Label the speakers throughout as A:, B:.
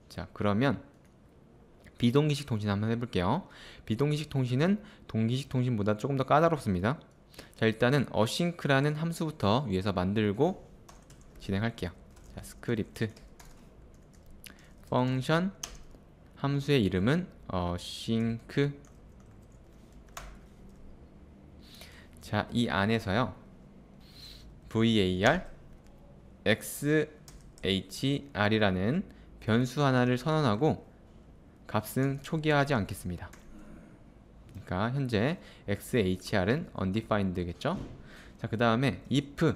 A: 자, 그러면 비동기식 통신 한번 해볼게요. 비동기식 통신은 동기식 통신보다 조금 더 까다롭습니다. 자, 일단은 어싱크라는 함수부터 위에서 만들고 진행할게요. 자, 스크립트 펑션 함수의 이름은 async. 자, 이 안에서요 var xhr이라는 변수 하나를 선언하고 값은 초기화하지 않겠습니다. 그러니까 현재 xhr은 undefined겠죠. 자, 그 다음에 if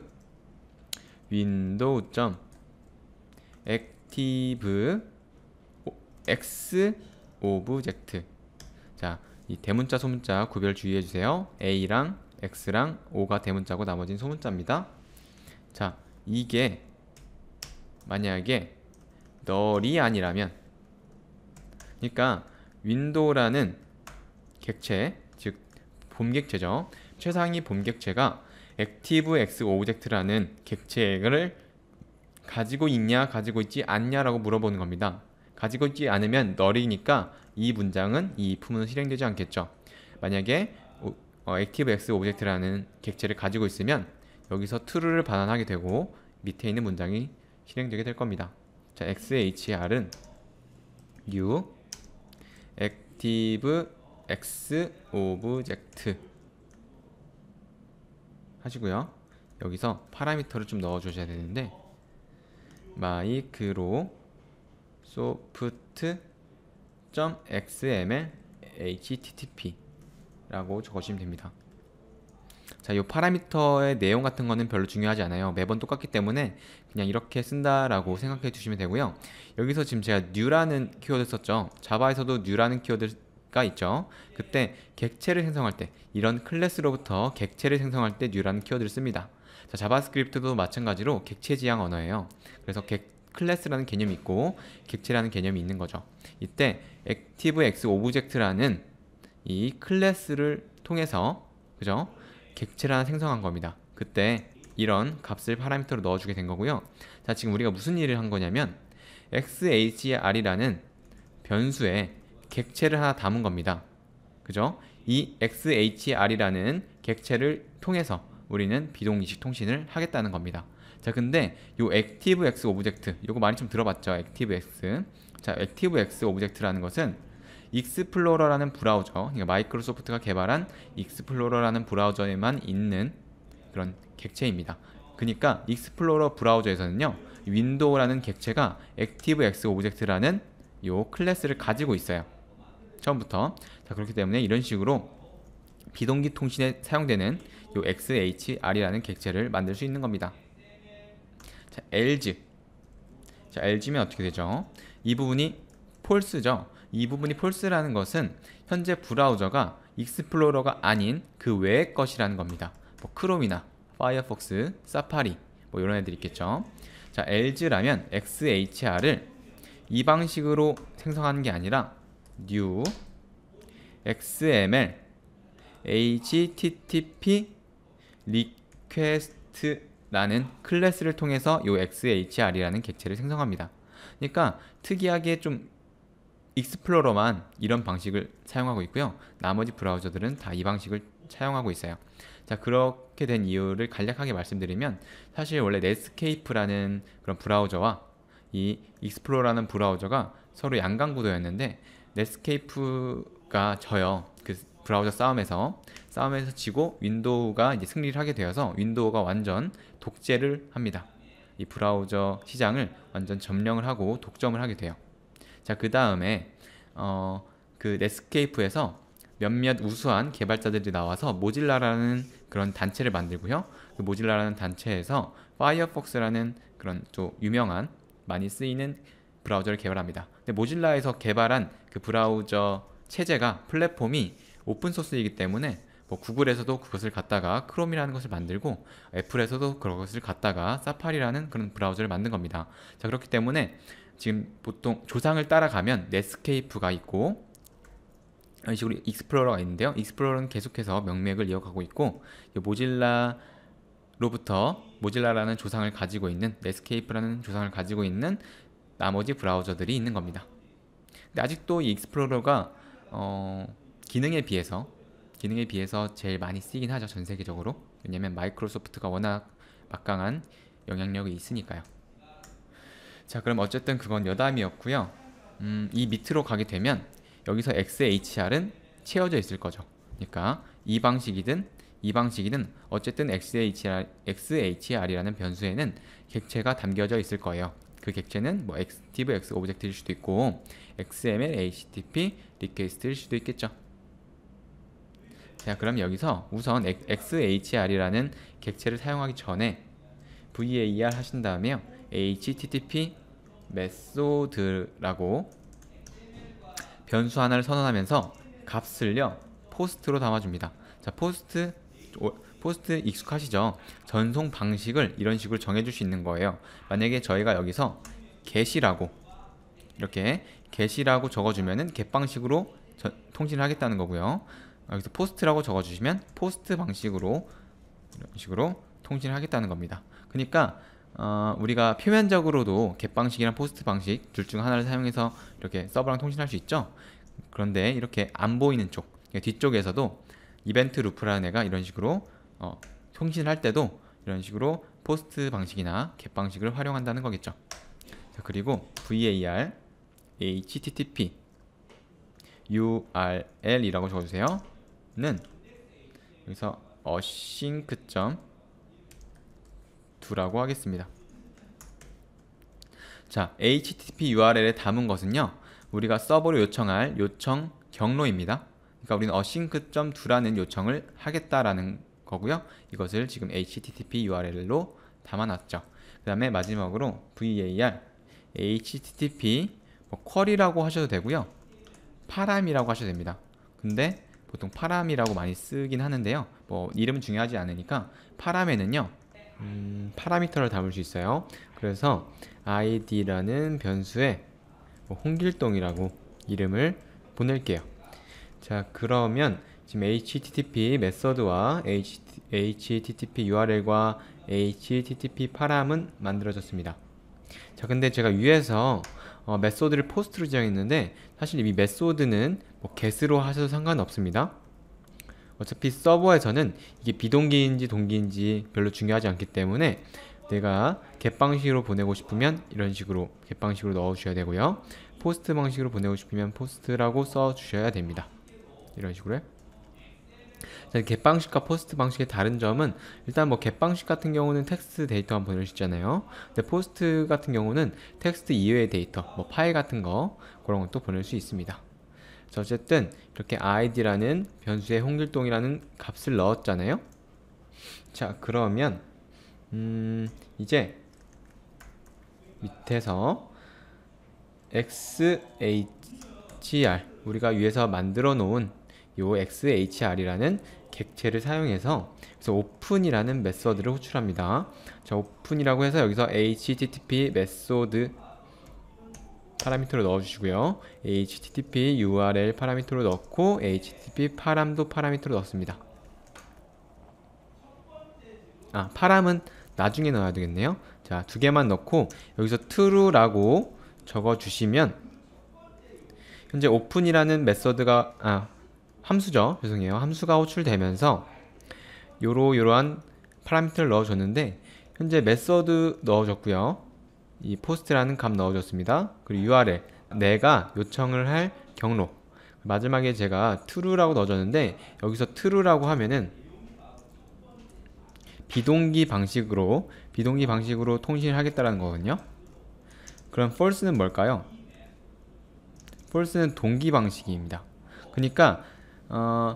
A: window.active x object. 자, 이 대문자 소문자 구별 주의해주세요. a랑 x랑 o가 대문자고 나머지는 소문자입니다. 자, 이게 만약에 null이 아니라면, 그러니까 윈도우라는 객체, 즉 봄객체죠. 최상위 봄객체가 ActiveX Object라는 객체를 가지고 있냐 가지고 있지 않냐라고 물어보는 겁니다. 가지고 있지 않으면 null이니까 이 문장은, 이 if문은 실행되지 않겠죠. 만약에 ActiveX Object라는 객체를 가지고 있으면 여기서 true를 반환하게 되고 밑에 있는 문장이 실행되게 될 겁니다. 자, XHR은 new ActiveX Object 하시고요. 여기서 파라미터를 좀 넣어주셔야 되는데 microsoft.xml http 라고 적으시면 됩니다. 자, 이 파라미터의 내용 같은 거는 별로 중요하지 않아요. 매번 똑같기 때문에 그냥 이렇게 쓴다라고 생각해 주시면 되고요. 여기서 지금 제가 new라는 키워드 썼죠. 자바에서도 new라는 키워드가 있죠. 그때 객체를 생성할 때, 이런 클래스로부터 객체를 생성할 때 new라는 키워드를 씁니다. 자, 자바스크립트도 마찬가지로 객체 지향 언어예요. 그래서 클래스라는 개념이 있고 객체라는 개념이 있는 거죠. 이때 ActiveX Object라는 이 클래스를 통해서, 그죠? 객체를 하나 생성한 겁니다. 그때 이런 값을 파라미터로 넣어주게 된 거고요. 자, 지금 우리가 무슨 일을 한 거냐면 xhr이라는 변수에 객체를 하나 담은 겁니다. 그죠? 이 xhr이라는 객체를 통해서 우리는 비동기식 통신을 하겠다는 겁니다. 자, 근데 요 ActiveX Object, 요거 많이 좀 들어봤죠? ActiveX. 자, ActiveX Object라는 것은 익스플로러라는 브라우저, 그러니까 마이크로소프트가 개발한 익스플로러라는 브라우저에만 있는 그런 객체입니다. 그러니까 익스플로러 브라우저에서는요, 윈도우라는 객체가 ActiveX Object라는 요 클래스를 가지고 있어요. 처음부터. 자, 그렇기 때문에 이런 식으로 비동기 통신에 사용되는 요 XHR이라는 객체를 만들 수 있는 겁니다. 자, else. 자, else면 어떻게 되죠? 이 부분이 false죠. 이 부분이 false라는 것은 현재 브라우저가 익스플로러가 아닌 그 외의 것이라는 겁니다. 뭐 크롬이나 파이어폭스, 사파리 뭐 이런 애들 있겠죠. 자, else라면 XHR을 이 방식으로 생성하는 게 아니라 new XML http request라는 클래스를 통해서 요 XHR이라는 객체를 생성합니다. 그러니까 특이하게 좀 익스플로러만 이런 방식을 사용하고 있고요. 나머지 브라우저들은 다 이 방식을 사용하고 있어요. 자, 그렇게 된 이유를 간략하게 말씀드리면, 사실 원래 넷스케이프라는 그런 브라우저와 이 익스플로러라는 브라우저가 서로 양강구도였는데 넷스케이프가 져요. 그 브라우저 싸움에서 지고 윈도우가 이제 승리를 하게 되어서 윈도우가 완전 독재를 합니다. 이 브라우저 시장을 완전 점령을 하고 독점을 하게 돼요. 자, 그 다음에 그 넷스케이프에서 몇몇 우수한 개발자들이 나와서 모질라라는 그런 단체를 만들고요. 그 모질라라는 단체에서 파이어폭스라는 그런 또 유명한, 많이 쓰이는 브라우저를 개발합니다. 근데 모질라에서 개발한 그 브라우저 체제가, 플랫폼이 오픈소스이기 때문에 뭐 구글에서도 그것을 갖다가 크롬이라는 것을 만들고 애플에서도 그것을 갖다가 사파리라는 그런 브라우저를 만든 겁니다. 자, 그렇기 때문에 지금 보통 조상을 따라가면 넷스케이프가 있고 이런 식으로 익스플로러가 있는데요. 익스플로러는 계속해서 명맥을 이어가고 있고, 모질라라는 조상을 가지고 있는, 넷스케이프라는 조상을 가지고 있는 나머지 브라우저들이 있는 겁니다. 근데 아직도 이 익스플로러가 기능에 비해서 제일 많이 쓰이긴 하죠, 전 세계적으로. 왜냐면 마이크로소프트가 워낙 막강한 영향력이 있으니까요. 자, 그럼 어쨌든 그건 여담이었고요. 이 밑으로 가게 되면 여기서 XHR은 채워져 있을 거죠. 그러니까 이 방식이든 어쨌든 XHR이라는 변수에는 객체가 담겨져 있을 거예요. 그 객체는 뭐 액티브 X 오브젝트일 수도 있고 XML, HTTP 리퀘스트일 수도 있겠죠. 자, 그럼 여기서 우선 XHR이라는 객체를 사용하기 전에 var 하신 다음에요. HTTP 메소드라고 변수 하나를 선언하면서 값을요 포스트로 담아줍니다. 자, 포스트 익숙하시죠? 전송 방식을 이런 식으로 정해줄 수 있는 거예요. 만약에 저희가 여기서 get이라고 이렇게 get이라고 적어주면은 get 방식으로 통신을 하겠다는 거고요. 여기서 post라고 적어주시면 post 방식으로 이런 식으로 통신을 하겠다는 겁니다. 그러니까 우리가 표면적으로도 get 방식이랑 post 방식 둘 중 하나를 사용해서 이렇게 서버랑 통신할 수 있죠. 그런데 이렇게 안 보이는 쪽 뒤쪽에서도 이벤트 루프라는 애가 이런 식으로 통신할 때도 이런 식으로 포스트 방식이나 get 방식을 활용한다는 거겠죠. 자, 그리고 var http url이라고 적어주세요. 는 여기서 async.do라고 하겠습니다. 자, http url에 담은 것은요, 우리가 서버로 요청할 요청 경로입니다. 그러니까 우리는 async.do라는 요청을 하겠다라는 거고요. 이것을 지금 http url로 담아놨죠. 그 다음에 마지막으로 var http 쿼리라고 하셔도 되고요. 파람이라고 하셔도 됩니다. 근데 보통 파람이라고 많이 쓰긴 하는데요. 뭐 이름은 중요하지 않으니까 파람에는요 파라미터를 담을 수 있어요. 그래서 id라는 변수에 홍길동이라고 이름을 보낼게요. 자, 그러면 지금 http 메서드와 http url과 http 파람은 만들어졌습니다. 자, 근데 제가 위에서 메소드를 포스트로 지정했는데 사실 이 메소드는 뭐 get으로 하셔도 상관없습니다. 어차피 서버에서는 이게 비동기인지 동기인지 별로 중요하지 않기 때문에 내가 get 방식으로 보내고 싶으면 이런 식으로 get 방식으로 넣어 주셔야 되고요. 포스트 방식으로 보내고 싶으면 포스트라고 써 주셔야 됩니다. 이런 식으로요. 자, get 방식과 포스트 방식의 다른 점은 일단 뭐 get 방식 같은 경우는 텍스트 데이터만 보낼 수 있잖아요. 근데 포스트 같은 경우는 텍스트 이외의 데이터, 뭐 파일 같은 거 그런 것도 보낼 수 있습니다. 자, 어쨌든 이렇게 id라는 변수에 홍길동이라는 값을 넣었잖아요. 자, 그러면 이제 밑에서 XHR 우리가 위에서 만들어 놓은 요 XHR이라는 객체를 사용해서 그래서 open이라는 메서드를 호출합니다. 자, open이라고 해서 여기서 http 메소드 파라미터로 넣어주시고요. http url 파라미터로 넣고 http 파람도 파라미터로 넣습니다. 파람은 나중에 넣어야 되겠네요. 자, 두 개만 넣고 여기서 true라고 적어주시면 현재 open이라는 메서드가 함수죠. 죄송해요. 함수가 호출되면서 요러한 파라미터를 넣어줬는데 현재 메서드 넣어줬고요. 이 post라는 값 넣어줬습니다. 그리고 url 내가 요청을 할 경로 마지막에 제가 true라고 넣어줬는데 여기서 true라고 하면은 비동기 방식으로 통신을 하겠다라는 거거든요. 그럼 false는 뭘까요? false는 동기 방식입니다. 그러니까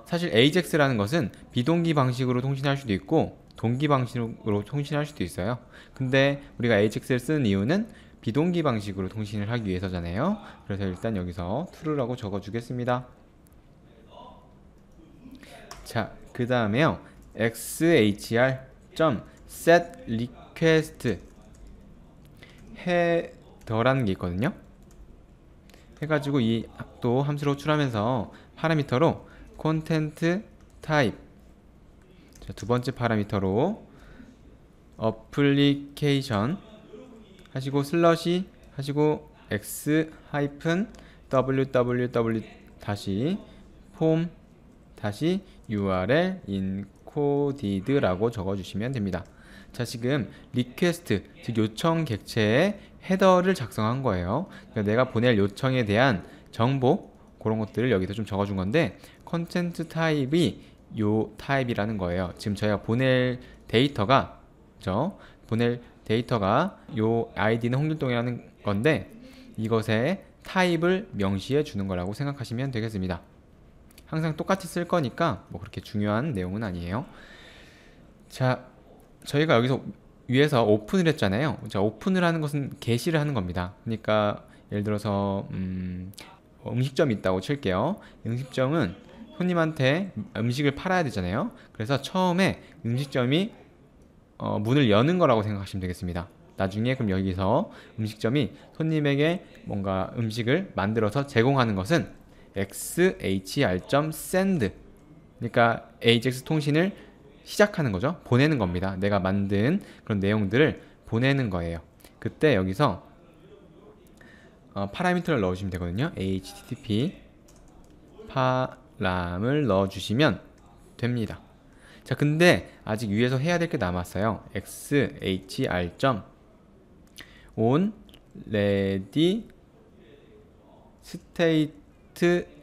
A: 사실 AJAX라는 것은 비동기 방식으로 통신할 수도 있고 동기 방식으로 통신할 수도 있어요. 근데 우리가 AJAX를 쓰는 이유는 비동기 방식으로 통신을 하기 위해서잖아요. 그래서 일단 여기서 true라고 적어주겠습니다. 자, 그 다음에요. xhr.setRequest header라는 게 있거든요. 해가지고 이 또 함수를 호출하면서 파라미터로 content type 자, 두 번째 파라미터로 application 하시고 슬러시 하시고 x www 다시 폼 다시 url encoded라고 적어주시면 됩니다. 자, 지금 리퀘스트, 즉 요청 객체의 헤더를 작성한 거예요. 그러니까 내가 보낼 요청에 대한 정보, 그런 것들을 여기서 좀 적어준 건데, 컨텐트 타입이 요 타입이라는 거예요. 지금 저희가 보낼 데이터가, 그죠? 보낼 데이터가 요 아이디는 홍길동이라는 건데, 이것의 타입을 명시해 주는 거라고 생각하시면 되겠습니다. 항상 똑같이 쓸 거니까 뭐 그렇게 중요한 내용은 아니에요. 자, 저희가 여기서 위에서 오픈을 했잖아요. 자, 오픈을 하는 것은 게시를 하는 겁니다. 그러니까 예를 들어서 음식점이 있다고 칠게요. 음식점은 손님한테 음식을 팔아야 되잖아요. 그래서 처음에 음식점이 문을 여는 거라고 생각하시면 되겠습니다. 나중에 그럼 여기서 음식점이 손님에게 뭔가 음식을 만들어서 제공하는 것은 xhr.send, 그러니까 AJAX 통신을 시작하는 거죠. 보내는 겁니다. 내가 만든 그런 내용들을 보내는 거예요. 그때 여기서 파라미터를 넣어주시면 되거든요. http 파람을 넣어주시면 됩니다. 자, 근데 아직 위에서 해야 될 게 남았어요. xhr.on ready state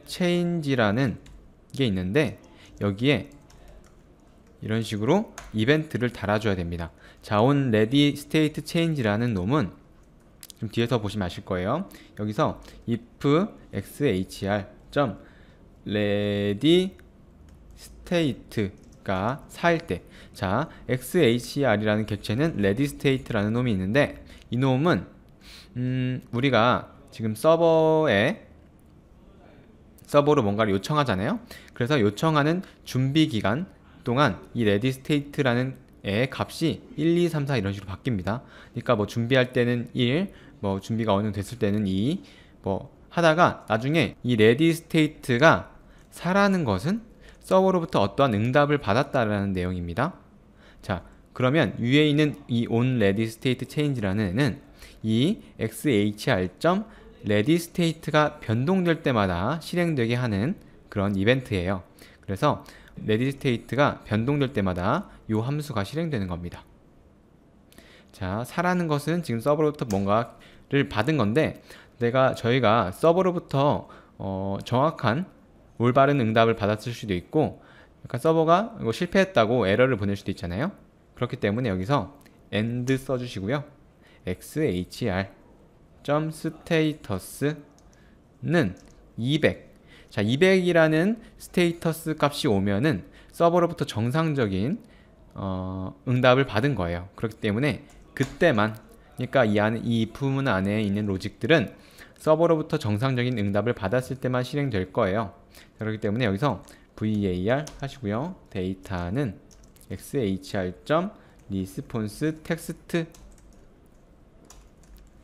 A: change라는 게 있는데, 여기에 이런 식으로 이벤트를 달아줘야 됩니다. 자, on ready state change라는 놈은 좀 뒤에서 보시면 아실 거예요. 여기서 if xhr.ready state가 4일 때, 자, xhr이라는 객체는 ready state라는 놈이 있는데, 이 놈은 우리가 지금 서버로 뭔가를 요청하잖아요. 그래서 요청하는 준비 기간 동안 이 ready state라는 의 값이 1, 2, 3, 4 이런 식으로 바뀝니다. 그러니까 뭐 준비할 때는 1, 뭐 준비가 어느 정도 됐을 때는 2, 뭐 하다가 나중에 이 ready state가 4라는 것은 서버로부터 어떠한 응답을 받았다라는 내용입니다. 자, 그러면 위에 있는 이 on ready state change라는 애는 이 xhr.ready state가 변동될 때마다 실행되게 하는 그런 이벤트예요. 그래서 ready state가 변동될 때마다 이 함수가 실행되는 겁니다. 자, 4라는 것은 지금 서버로부터 뭔가를 받은 건데, 저희가 서버로부터 정확한 올바른 응답을 받았을 수도 있고, 약간 서버가 이거 실패했다고 에러를 보낼 수도 있잖아요. 그렇기 때문에 여기서 end 써주시고요. xhr.status는 200. 자, 200이라는 스테이터스 값이 오면은 서버로부터 정상적인 응답을 받은 거예요. 그렇기 때문에 그때만, 그러니까 이 부문 안에 있는 로직들은 서버로부터 정상적인 응답을 받았을 때만 실행될 거예요. 그렇기 때문에 여기서 var 하시고요. 데이터는 xhr.response.text,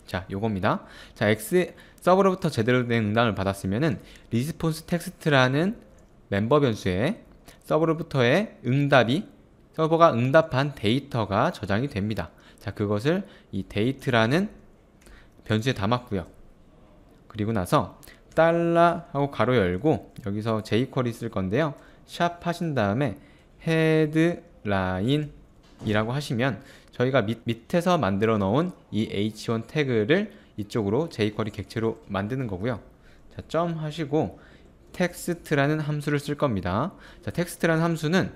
A: 자, 요겁니다. 자, 서버로부터 제대로 된 응답을 받았으면은 response text라는 멤버 변수에 서버로부터의 서버가 응답한 데이터가 저장이 됩니다. 자, 그것을 이 date라는 변수에 담았고요. 그리고 나서 달러 하고 가로 열고 여기서 jQuery 쓸 건데요. 샵 하신 다음에 headline 이라고 하시면 저희가 밑에서 만들어 놓은 이 h1 태그를 이쪽으로 jQuery 객체로 만드는 거고요. 자, 점 하시고 텍스트라는 함수를 쓸 겁니다. 자, 텍스트라는 함수는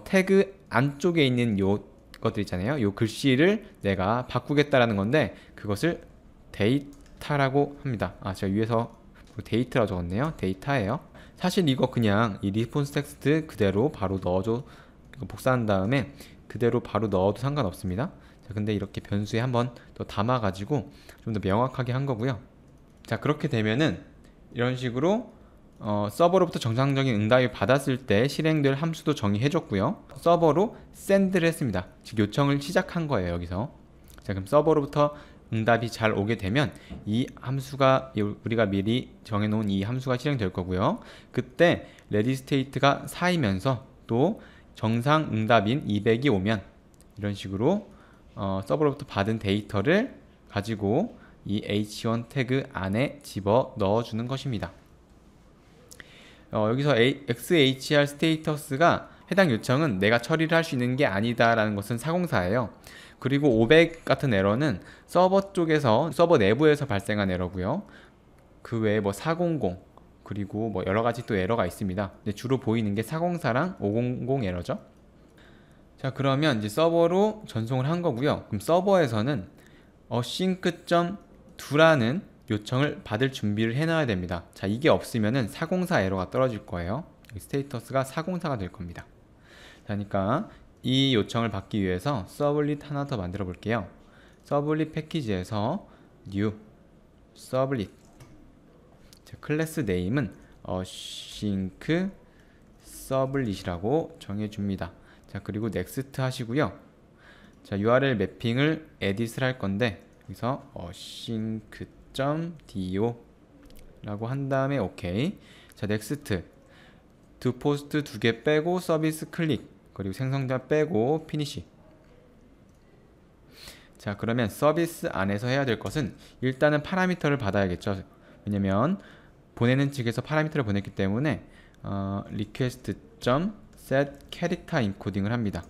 A: 태그 안쪽에 있는 요 것들 있잖아요. 요 글씨를 내가 바꾸겠다라는 건데, 그것을 데이터라고 합니다. 아, 제가 위에서 데이터라고 적었네요. 데이터예요. 사실 이거 그냥 이 리스폰스 텍스트 그대로 바로 넣어줘, 이거 복사한 다음에 그대로 바로 넣어도 상관없습니다. 자, 근데 이렇게 변수에 한번 더 담아가지고 좀 더 명확하게 한 거고요. 자, 그렇게 되면은 이런 식으로 서버로부터 정상적인 응답을 받았을 때 실행될 함수도 정의해줬고요. 서버로 send를 했습니다. 즉 요청을 시작한 거예요, 여기서. 자, 그럼 서버로부터 응답이 잘 오게 되면 이 함수가, 우리가 미리 정해놓은 이 함수가 실행될 거고요. 그때 ready state가 4이면서 또 정상 응답인 200이 오면 이런 식으로 서버로부터 받은 데이터를 가지고 이 h1 태그 안에 집어 넣어주는 것입니다. 여기서 XHR 스테이터스가 해당 요청은 내가 처리를 할 수 있는 게 아니다 라는 것은 404예요. 그리고 500 같은 에러는 서버 쪽에서, 서버 내부에서 발생한 에러고요. 그 외에 뭐 400 그리고 뭐 여러가지 또 에러가 있습니다. 근데 주로 보이는 게 404랑 500 에러죠. 자, 그러면 이제 서버로 전송을 한 거고요. 그럼 서버에서는 async.do라는 요청을 받을 준비를 해놔야 됩니다. 자, 이게 없으면은 404 에러가 떨어질 거예요. 여기 스테이터스가 404가 될 겁니다. 자, 그러니까 이 요청을 받기 위해서 서블릿 하나 더 만들어 볼게요. 서블릿 패키지에서 new 서블릿. 자, 클래스 네임은 async 서블릿이라고 정해줍니다. 자, 그리고 next 하시고요. 자, URL 매핑을 edit을 할 건데 여기서 async.do 라고 한 다음에 OK. 자, next 두 포스트 두 개 빼고 서비스 클릭 그리고 생성자 빼고 피니시. 자, 그러면 서비스 안에서 해야 될 것은 일단은 파라미터를 받아야겠죠. 왜냐면 보내는 측에서 파라미터를 보냈기 때문에 request.set character encoding을 합니다.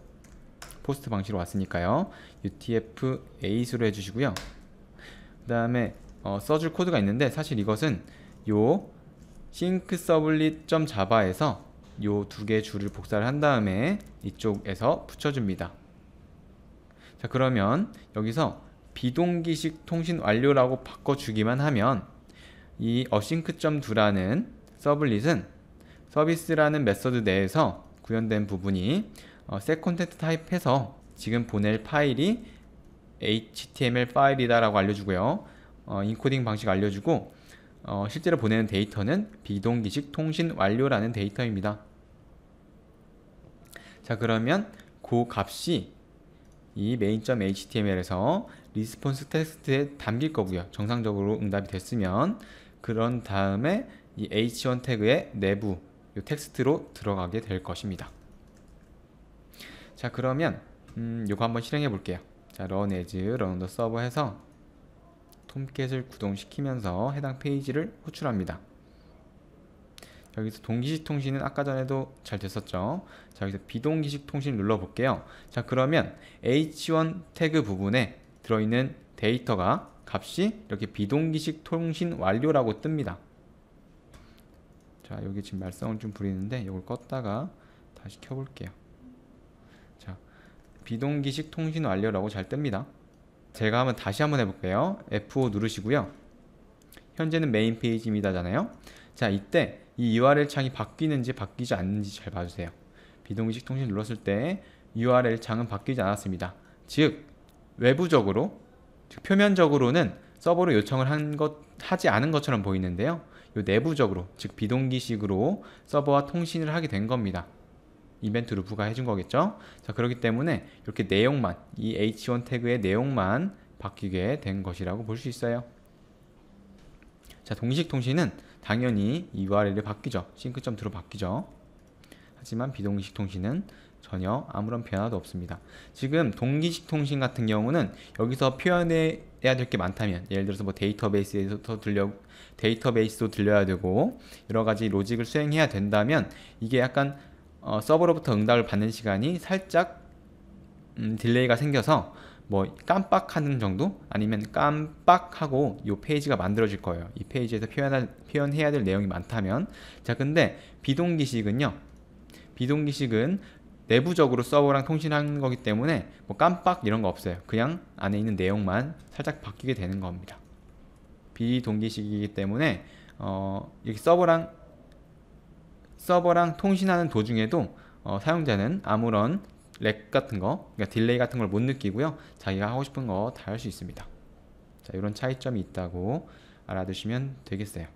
A: 포스트 방식으로 왔으니까요. UTF-8로 해주시고요. 그 다음에 써줄 코드가 있는데 사실 이것은 요 syncservlet.java에서 요 두 개 줄을 복사를 한 다음에 이쪽에서 붙여줍니다. 자, 그러면 여기서 비동기식 통신 완료라고 바꿔주기만 하면 이 async.do라는 서블릿은 서비스라는 메서드 내에서 구현된 부분이 setContent 타입해서 지금 보낼 파일이 HTML 파일이다 라고 알려주고요. 인코딩 방식 알려주고 실제로 보내는 데이터는 비동기식 통신 완료라는 데이터입니다. 자, 그러면 그 값이 이 main.html에서 리스폰스 텍스트에 담길 거고요. 정상적으로 응답이 됐으면 그런 다음에 이 h1 태그의 내부 이 텍스트로 들어가게 될 것입니다. 자, 그러면 요거 한번 실행해 볼게요. 자, run as run the server 해서 톰캣을 구동시키면서 해당 페이지를 호출합니다. 여기서 동기식 통신은 아까 전에도 잘 됐었죠. 자, 여기서 비동기식 통신 눌러 볼게요. 자, 그러면 h1 태그 부분에 들어있는 데이터가 값이 이렇게 비동기식 통신 완료라고 뜹니다. 자, 여기 지금 말썽을 좀 부리는데 이걸 껐다가 다시 켜볼게요. 자, 비동기식 통신 완료라고 잘 뜹니다. 제가 한번 다시 한번 해볼게요. F5 누르시고요. 현재는 메인 페이지입니다잖아요. 자, 이때 이 URL 창이 바뀌는지 바뀌지 않는지 잘 봐주세요. 비동기식 통신 눌렀을 때 URL 창은 바뀌지 않았습니다. 즉 외부적으로, 즉 표면적으로는 서버로 요청을 하지 않은 것처럼 보이는데요. 요 내부적으로, 즉 비동기식으로 서버와 통신을 하게 된 겁니다. 이벤트 루프가 해준 거겠죠. 자, 그렇기 때문에 이렇게 내용만, 이 h1 태그의 내용만 바뀌게 된 것이라고 볼 수 있어요. 자, 동기식 통신은 당연히 URL이 바뀌죠. sync.do로 바뀌죠. 하지만 비동기식 통신은 전혀 아무런 변화도 없습니다. 지금 동기식 통신 같은 경우는 여기서 표현해야 될 게 많다면, 예를 들어서 뭐 데이터베이스도 들려야 되고 여러 가지 로직을 수행해야 된다면 이게 약간 서버로부터 응답을 받는 시간이 살짝 딜레이가 생겨서 뭐 깜빡하는 정도? 아니면 깜빡하고 이 페이지가 만들어질 거예요. 이 페이지에서 표현해야 될 내용이 많다면. 자, 근데 비동기식은 내부적으로 서버랑 통신하는 거기 때문에 뭐 깜빡 이런 거 없어요. 그냥 안에 있는 내용만 살짝 바뀌게 되는 겁니다. 비동기식이기 때문에 이렇게 서버랑 통신하는 도중에도 사용자는 아무런 렉 같은 거, 그러니까 딜레이 같은 걸 못 느끼고요. 자기가 하고 싶은 거 다 할 수 있습니다. 자, 이런 차이점이 있다고 알아두시면 되겠어요.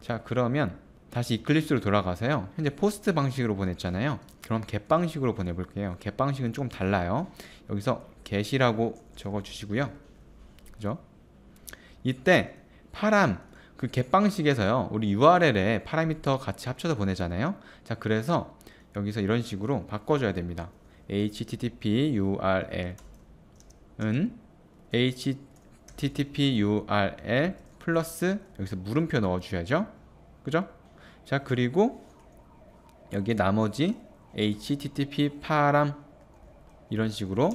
A: 자, 그러면 다시 이클립스로 돌아가서요. 현재 포스트 방식으로 보냈잖아요. 그럼 get 방식으로 보내볼게요. get 방식은 조금 달라요. 여기서 get이라고 적어주시고요. 그죠? 이때 그 get 방식에서요. 우리 URL에 파라미터 같이 합쳐서 보내잖아요. 자, 그래서 여기서 이런 식으로 바꿔줘야 됩니다. http URL은 http URL 플러스 여기서 물음표 넣어주셔야죠. 그죠? 자, 그리고 여기에 나머지 http 파람 이런 식으로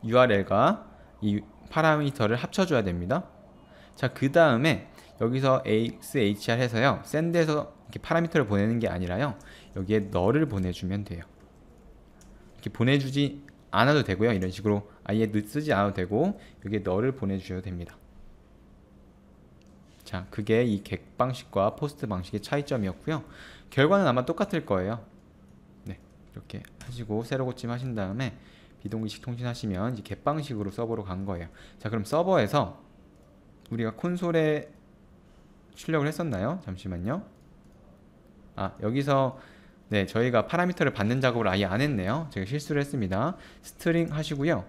A: URL과 이 파라미터를 합쳐줘야 됩니다. 자, 그 다음에 여기서 ASHR 해서요, 샌드에서 이렇게 파라미터를 보내는 게 아니라요, 여기에 널을 보내주면 돼요. 이렇게 보내주지 않아도 되고요, 이런 식으로 아예 쓰지 않아도 되고 여기에 널을 보내주셔도 됩니다. 자, 그게 이 get 방식과 포스트 방식의 차이점이었고요. 결과는 아마 똑같을 거예요. 네, 이렇게 하시고 세로 고침 하신 다음에 비동기식 통신하시면 이제 get 방식으로 서버로 간 거예요. 자, 그럼 서버에서 우리가 콘솔에 출력을 했었나요? 잠시만요. 여기서 네, 저희가 파라미터를 받는 작업을 아예 안 했네요. 제가 실수를 했습니다. 스트링 하시고요.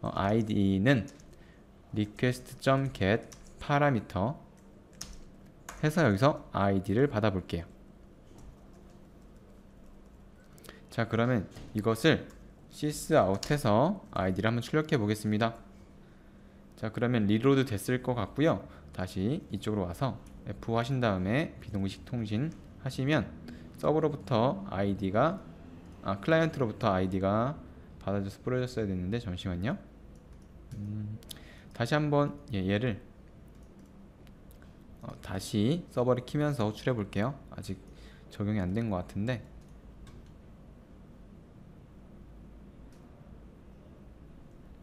A: id는 request.get parameter 해서 여기서 id를 받아 볼게요. 자, 그러면 이것을 sysout해서 id를 한번 출력해 보겠습니다. 자, 그러면 리로드 됐을 것 같고요. 다시 이쪽으로 와서 F 하신 다음에 비동기식 통신 하시면 서버로부터 아이디가 클라이언트로부터 아이디가 받아줘서 뿌려졌어야 됐는데, 잠시만요. 다시 한번 얘를 다시 서버를 키면서 호출해 볼게요. 아직 적용이 안 된 것 같은데.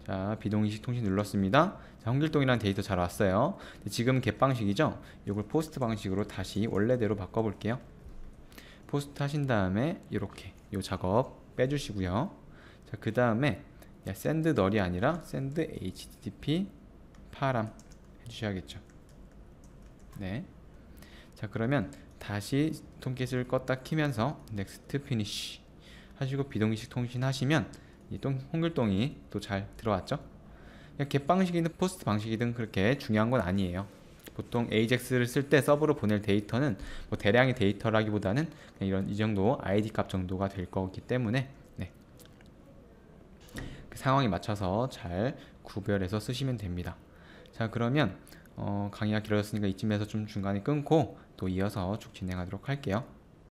A: 자, 비동기식 통신 눌렀습니다. 자, 홍길동이라는 데이터 잘 왔어요. 지금 get 방식이죠. 이걸 포스트 방식으로 다시 원래대로 바꿔 볼게요. 포스트 하신 다음에 이렇게 이 작업 빼주시고요. 자, 그 다음에 send 널이 아니라 send http 파람 해주셔야겠죠. 네. 자, 그러면 다시 톰캣을 껐다 키면서 next finish 하시고 비동기식 통신 하시면 이 홍길동이 또 잘 들어왔죠. get 방식이든 포스트 방식이든 그렇게 중요한 건 아니에요. 보통 AJAX를 쓸 때 서버로 보낼 데이터는 뭐 대량의 데이터라기보다는 그냥 이 정도 ID 값 정도가 될 거기 때문에 네, 그 상황에 맞춰서 잘 구별해서 쓰시면 됩니다. 자, 그러면 강의가 길어졌으니까 이쯤에서 좀 중간에 끊고 또 이어서 쭉 진행하도록 할게요.